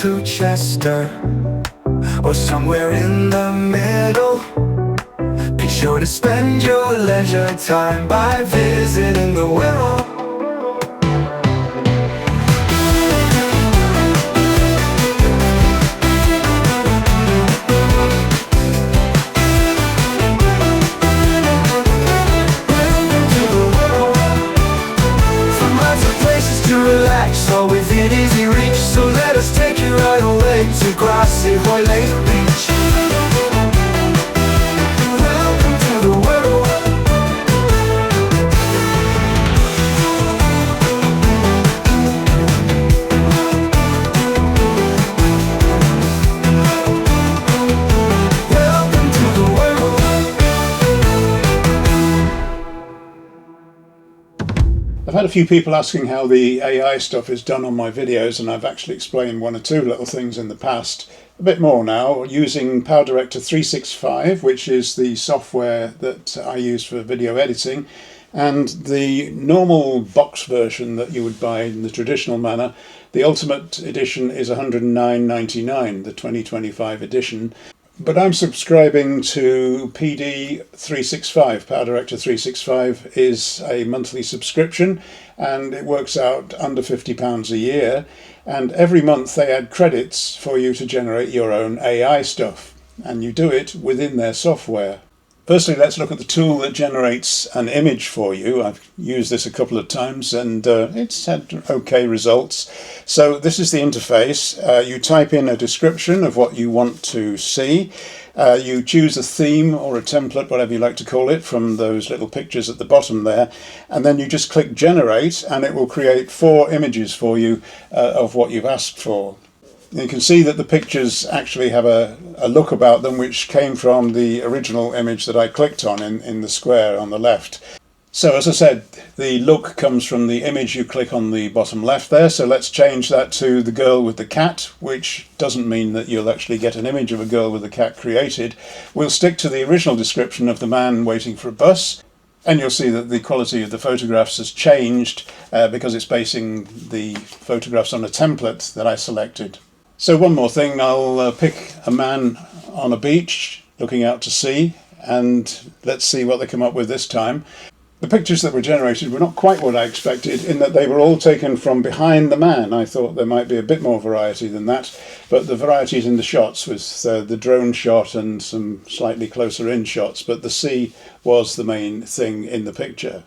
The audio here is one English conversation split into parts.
to Chester, or somewhere in the middle. Be sure to spend your leisure time by visiting the Wirral. All within easy reach, so let us take you right away to grassy Hoylake Beach. Welcome to the Wirral. Welcome to the Wirral. I've had a few people asking how the AI stuff is done on my videos, and I've actually explained one or two little things in the past. A bit more now, using PowerDirector 365, which is the software that I use for video editing, and the normal box version that you would buy in the traditional manner. The Ultimate Edition is $109.99, the 2025 edition. But I'm subscribing to PD 365. PowerDirector 365 is a monthly subscription, and it works out under £50 a year. And every month they add credits for you to generate your own AI stuff, and you do it within their software. Firstly, let's look at the tool that generates an image for you. I've used this a couple of times, and it's had okay results. So this is the interface. You type in a description of what you want to see. You choose a theme or a template, whatever you like to call it, from those little pictures at the bottom there. And then you just click generate, and it will create 4 images for you of what you've asked for. You can see that the pictures actually have a look about them which came from the original image that I clicked on in the square on the left. So as I said, the look comes from the image you click on the bottom left there. So let's change that to the girl with the cat, which doesn't mean that you'll actually get an image of a girl with a cat created. We'll stick to the original description of the man waiting for a bus. And you'll see that the quality of the photographs has changed because it's basing the photographs on a template that I selected. So one more thing, I'll pick a man on a beach looking out to sea, and let's see what they come up with this time. The pictures that were generated were not quite what I expected, in that they were all taken from behind the man. I thought there might be a bit more variety than that, but the variety is in the shots, with the drone shot and some slightly closer in shots, but the sea was the main thing in the picture.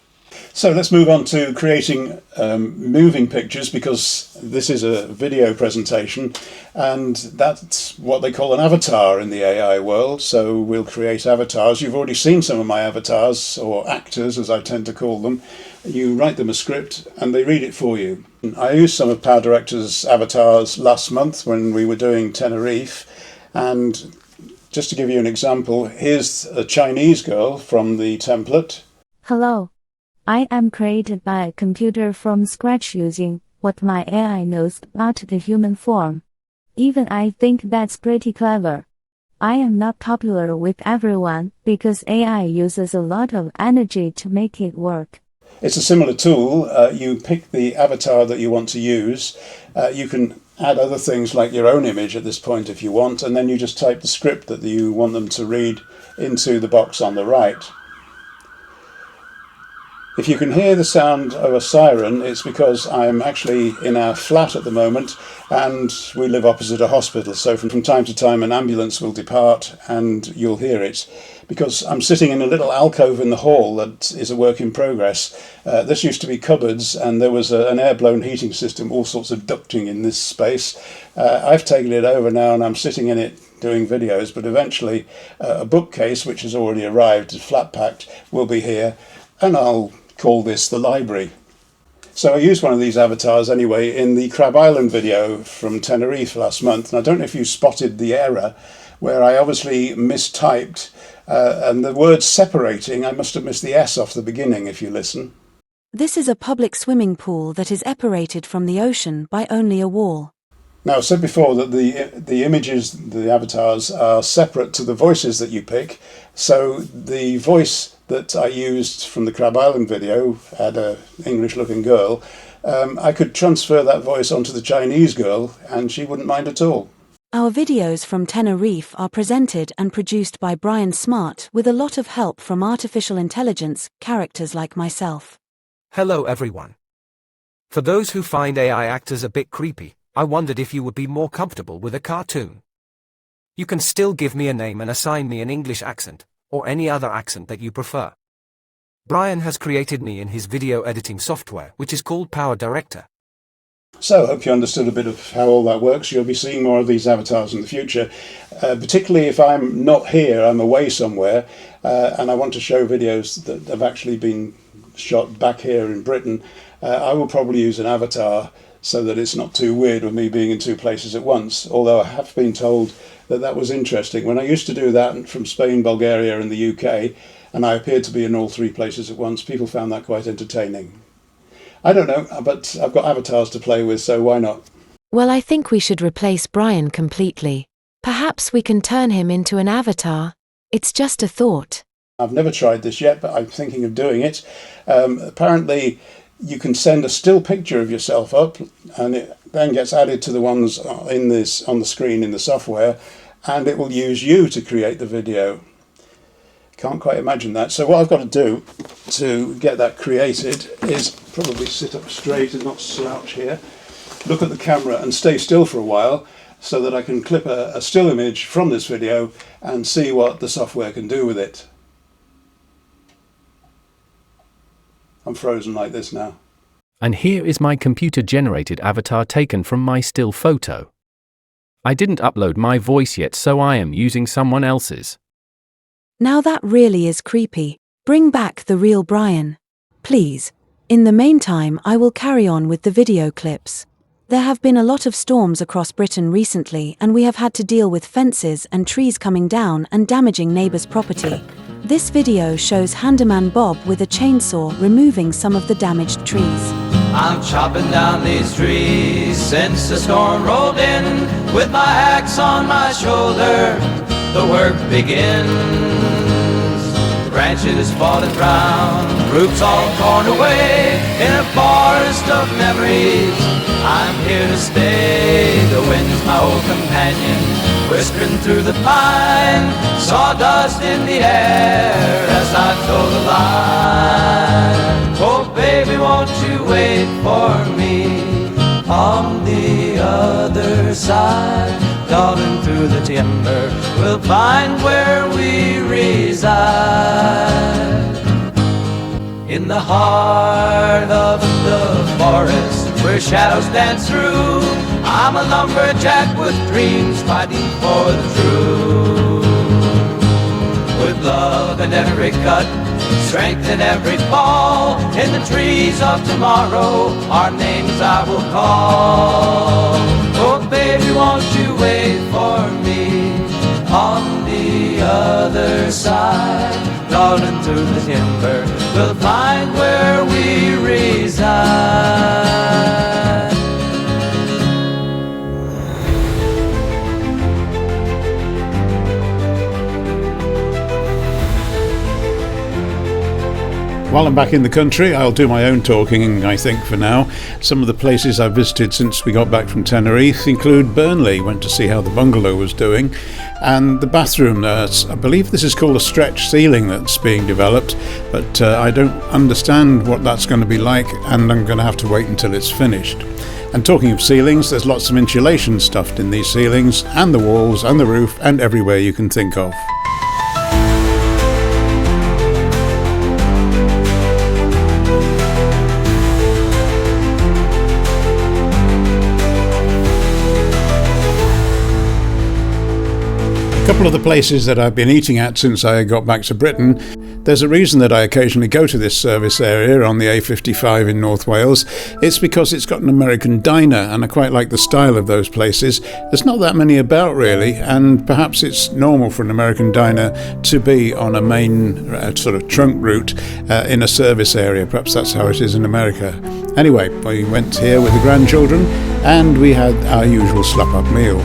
So let's move on to creating moving pictures, because this is a video presentation, and that's what they call an avatar in the AI world. So we'll create avatars. You've already seen some of my avatars, or actors as I tend to call them. You write them a script and they read it for you. I used some of PowerDirector's avatars last month when we were doing Tenerife, and just to give you an example, here's a Chinese girl from the template. Hello. I am created by a computer from scratch using what my AI knows about the human form. Even I think that's pretty clever. I am not popular with everyone because AI uses a lot of energy to make it work. It's a similar tool. You pick the avatar that you want to use. You can add other things like your own image at this point if you want, and then you just type the script that you want them to read into the box on the right. If you can hear the sound of a siren, it's because I'm actually in our flat at the moment, and we live opposite a hospital, so from time to time an ambulance will depart and you'll hear it. Because I'm sitting in a little alcove in the hall that is a work in progress. This used to be cupboards, and there was an air-blown heating system, all sorts of ducting in this space. I've taken it over now and I'm sitting in it doing videos, but eventually a bookcase, which has already arrived, flat packed, will be here, and I'll call this the library. So I used one of these avatars anyway in the Crab Island video from Tenerife last month, and I don't know if you spotted the error where I obviously mistyped and the word separating, I must have missed the S off the beginning if you listen. This is a public swimming pool that is separated from the ocean by only a wall. Now, I said before that the images, the avatars, are separate to the voices that you pick. So the voice that I used from the Crab Island video, had a English-looking girl, I could transfer that voice onto the Chinese girl and she wouldn't mind at all. Our videos from Tenerife are presented and produced by Brian Smart with a lot of help from artificial intelligence characters like myself. Hello everyone. For those who find AI actors a bit creepy, I wondered if you would be more comfortable with a cartoon. You can still give me a name and assign me an English accent, or any other accent that you prefer. Brian has created me in his video editing software, which is called PowerDirector. So I hope you understood a bit of how all that works. You'll be seeing more of these avatars in the future, particularly if I'm not here, I'm away somewhere, and I want to show videos that have actually been shot back here in Britain. I will probably use an avatar so that it's not too weird with me being in two places at once, although I have been told that that was interesting. When I used to do that from Spain, Bulgaria and the UK, and I appeared to be in all three places at once, people found that quite entertaining. I don't know, but I've got avatars to play with, so why not? Well, I think we should replace Brian completely. Perhaps we can turn him into an avatar. It's just a thought. I've never tried this yet, but I'm thinking of doing it. Apparently, you can send a still picture of yourself up, and it then gets added to the ones on the screen in the software, and it will use you to create the video. Can't quite imagine that. So what I've got to do to get that created is probably sit up straight and not slouch here, look at the camera and stay still for a while so that I can clip a still image from this video and see what the software can do with it. I'm frozen like this now. And here is my computer-generated avatar taken from my still photo. I didn't upload my voice yet, so I am using someone else's. Now that really is creepy. Bring back the real Brian, please. In the meantime, I will carry on with the video clips. There have been a lot of storms across Britain recently, and we have had to deal with fences and trees coming down and damaging neighbours' property. This video shows Handyman Bob with a chainsaw removing some of the damaged trees. I'm chopping down these trees since the storm rolled in. With my axe on my shoulder, the work begins. Branches falling round, roots all torn away. In a forest of memories, I'm here to stay. The wind's my old companion, whispering through the pine. Sawdust in the air as I toe the line. Oh baby, won't you wait for me on the other side? Darting through the timber, we'll find where we reside. In the heart of the forest, where shadows dance through, I'm a lumberjack with dreams fighting for the truth. With love in every cut, strength in every fall, in the trees of tomorrow, our names I will call. Oh baby, won't you wait for me on the other side? Darting through the timber, we'll find where we reside. While I'm back in the country, I'll do my own talking, I think, for now. Some of the places I've visited since we got back from Tenerife include Burnley, went to see how the bungalow was doing, and the bathroom there. I believe this is called a stretch ceiling that's being developed, but I don't understand what that's going to be like, and I'm going to have to wait until it's finished. And talking of ceilings, there's lots of insulation stuffed in these ceilings, and the walls, and the roof, and everywhere you can think of. A couple of the places that I've been eating at since I got back to Britain, there's a reason that I occasionally go to this service area on the A55 in North Wales. It's because it's got an American diner, and I quite like the style of those places. There's not that many about really, and perhaps it's normal for an American diner to be on a main sort of trunk route in a service area. Perhaps that's how it is in America. Anyway, we went here with the grandchildren and we had our usual slap-up meal.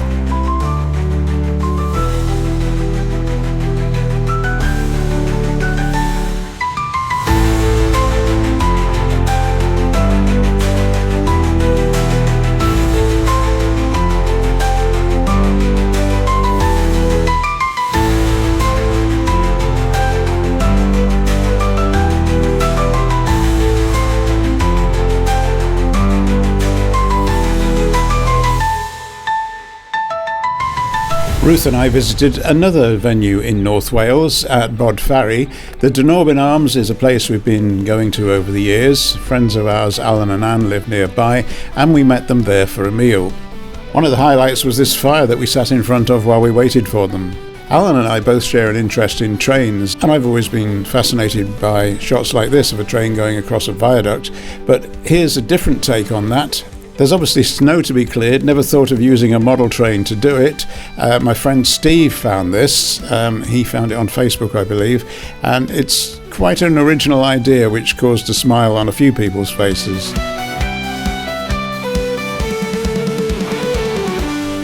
Ruth and I visited another venue in North Wales at Bodfari. The Dinorben Arms is a place we've been going to over the years. Friends of ours, Alan and Anne, live nearby, and we met them there for a meal. One of the highlights was this fire that we sat in front of while we waited for them. Alan and I both share an interest in trains, and I've always been fascinated by shots like this of a train going across a viaduct, but here's a different take on that. There's obviously snow to be cleared. Never thought of using a model train to do it. My friend Steve found this. He found it on Facebook, I believe, and it's quite an original idea which caused a smile on a few people's faces.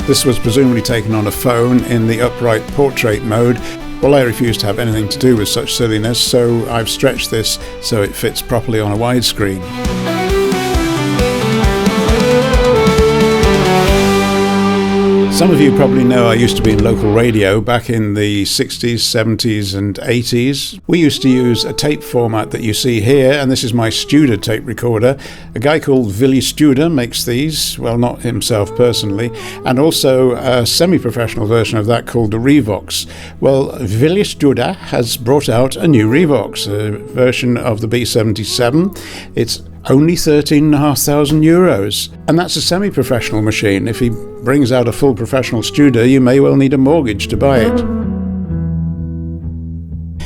This was presumably taken on a phone in the upright portrait mode. Well, I refuse to have anything to do with such silliness, so I've stretched this so it fits properly on a widescreen. Some of you probably know I used to be in local radio back in the 60s, 70s and 80s. We used to use a tape format that you see here, and this is my Studer tape recorder. A guy called Willy Studer makes these, well, not himself personally, and also a semi-professional version of that called the Revox. Well, Willy Studer has brought out a new Revox, a version of the B77. It's only €13,500, and that's a semi-professional machine. If he brings out a full professional Studer, you may well need a mortgage to buy it.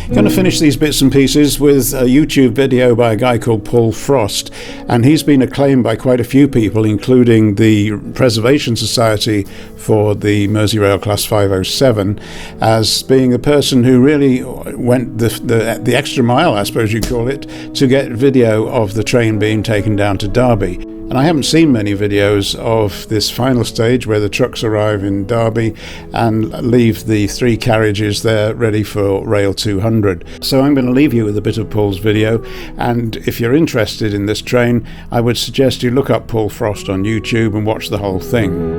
Going to finish these bits and pieces with a YouTube video by a guy called Paul Frost, and he's been acclaimed by quite a few people, including the Preservation Society for the Merseyrail Class 507, as being the person who really went the extra mile, I suppose you'd call it, to get video of the train being taken down to Derby. And I haven't seen many videos of this final stage where the trucks arrive in Derby and leave the 3 carriages there ready for Rail 200. So I'm going to leave you with a bit of Paul's video, and if you're interested in this train, I would suggest you look up Paul Frost on YouTube and watch the whole thing.